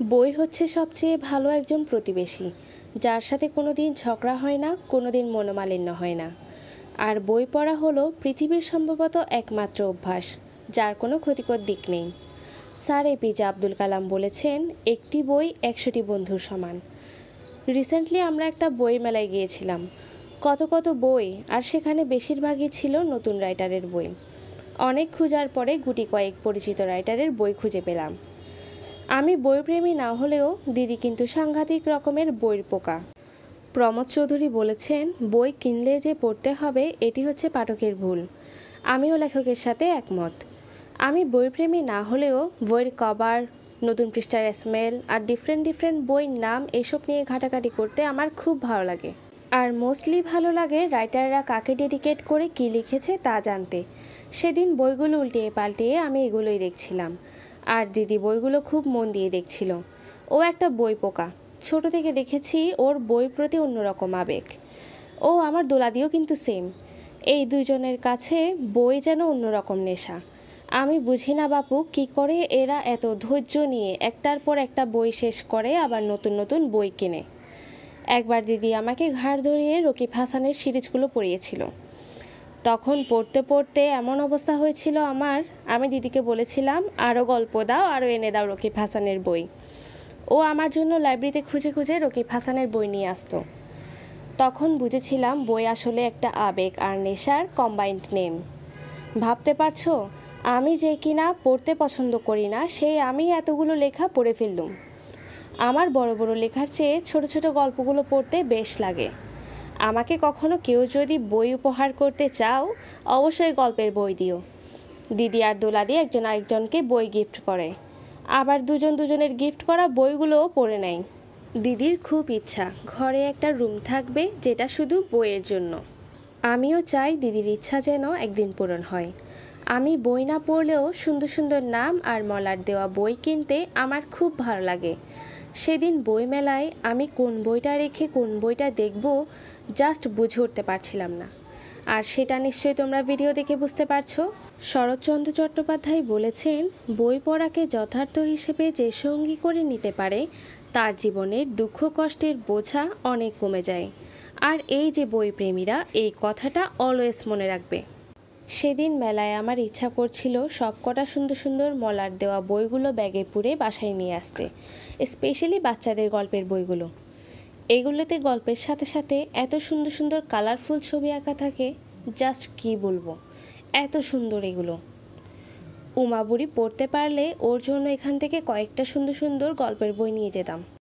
বই হচ্ছে সবচেয়ে ভালো একজন প্রতিবেশী, যার সাথে কোনোদিন ঝগড়া হয় না, কোনোদিন মনোমালিন্য হয় না। আর বই পড়া হলো পৃথিবীর সম্ভবত একমাত্র অভ্যাস যার কোনো ক্ষতিকর দিক নেই। স্যার এপিজে আব্দুল কালাম বলেছেন, একটি বই 100টি বন্ধুর সমান। রিসেন্টলি আমরা একটা বই মেলায় গিয়েছিলাম। কত কত বই, আর সেখানে বেশিরভাগই ছিল নতুন রাইটারের বই। অনেক খোঁজার পরে গুটি কয়েক পরিচিত রাইটারের বই খুঁজে পেলাম। আমি বইপ্রেমী না হলেও দিদি কিন্তু সাংঘাতিক রকমের বইয়ের পোকা। প্রমোদ চৌধুরী বলেছেন, বই কিনলে যে পড়তে হবে এটি হচ্ছে পাঠকের ভুল। আমিও লেখকের সাথে একমত। আমি বইপ্রেমী না হলেও বইয়ের কভার, নতুন পৃষ্ঠার স্মেল আর ডিফারেন্ট বইয়ের নাম এসব নিয়ে ঘাটাঘাটি করতে আমার খুব ভালো লাগে। আর মোস্টলি ভালো লাগে রাইটাররা কাকে ডেডিকেট করে কী লিখেছে তা জানতে। সেদিন বইগুলো উল্টিয়ে পাল্টিয়ে আমি এগুলোই দেখছিলাম, আর দিদি বইগুলো খুব মন দিয়ে দেখছিল। ও একটা বই পোকা, ছোট থেকে দেখেছি ওর বই প্রতি অন্যরকম আবেগ। ও আমার দোলাদিও কিন্তু সেম। এই দুজনের কাছে বই যেন অন্যরকম নেশা। আমি বুঝি না বাপু, কি করে এরা এত ধৈর্য নিয়ে একটার পর একটা বই শেষ করে আবার নতুন নতুন বই কিনে। একবার দিদি আমাকে ঘাড় ধরিয়ে রকিব হাসানের সিরিজগুলো পড়িয়েছিল। তখন পড়তে পড়তে এমন অবস্থা হয়েছিল আমার, আমি দিদিকে বলেছিলাম, আরও গল্প দাও, আরও এনে দাও রকিব হাসানের বই। ও আমার জন্য লাইব্রেরিতে খুঁজে খুঁজে রকিব হাসানের বই নিয়ে আসতো। তখন বুঝেছিলাম বই আসলে একটা আবেগ আর নেশার কম্বাইন্ড নেম। ভাবতে পারছো, আমি যে কিনা পড়তে পছন্দ করি না, সেই আমি এতগুলো লেখা পড়ে ফেললুম। আমার বড় বড় লেখার চেয়ে ছোট ছোট গল্পগুলো পড়তে বেশ লাগে। আমাকে কখনো কেউ যদি বই উপহার করতে চাও, অবশ্যই গল্পের বই দিও। দিদি আর দোলাদি একজন আরেকজনকে বই গিফট করে, আবার দুজন দুজনের গিফট করা বইগুলোও পড়ে নেয়। দিদির খুব ইচ্ছা ঘরে একটা রুম থাকবে যেটা শুধু বইয়ের জন্য। আমিও চাই দিদির ইচ্ছা যেন একদিন পূরণ হয়। আমি বই না পড়লেও সুন্দর সুন্দর নাম আর মলার দেওয়া বই কিনতে আমার খুব ভালো লাগে। সেদিন বই মেলায় আমি কোন বইটা রেখে কোন বইটা দেখব জাস্ট বুঝে উঠতে পারছিলাম না। আর সেটা নিশ্চয়ই তোমরা ভিডিও দেখে বুঝতে পারছো। শরৎচন্দ্র চট্টোপাধ্যায় বলেছেন, বই পড়াকে যথার্থ হিসেবে যে সঙ্গী করে নিতে পারে তার জীবনের দুঃখ কষ্টের বোঝা অনেক কমে যায়। আর এই যে বইপ্রেমীরা এই কথাটা অলওয়েজ মনে রাখবে। সেদিন মেলায় আমার ইচ্ছা করছিল সবকটা সুন্দর সুন্দর মলার দেওয়া বইগুলো ব্যাগে পুরে বাসায় নিয়ে আসতে, স্পেশালি বাচ্চাদের গল্পের বইগুলো। এগুলোতে গল্পের সাথে সাথে এত সুন্দর সুন্দর কালারফুল ছবি আঁকা থাকে, জাস্ট কি বলবো, এত সুন্দর এগুলো। উমা বুড়ি পড়তে পারলে ওর জন্য এখান থেকে কয়েকটা সুন্দর সুন্দর গল্পের বই নিয়ে যেতাম।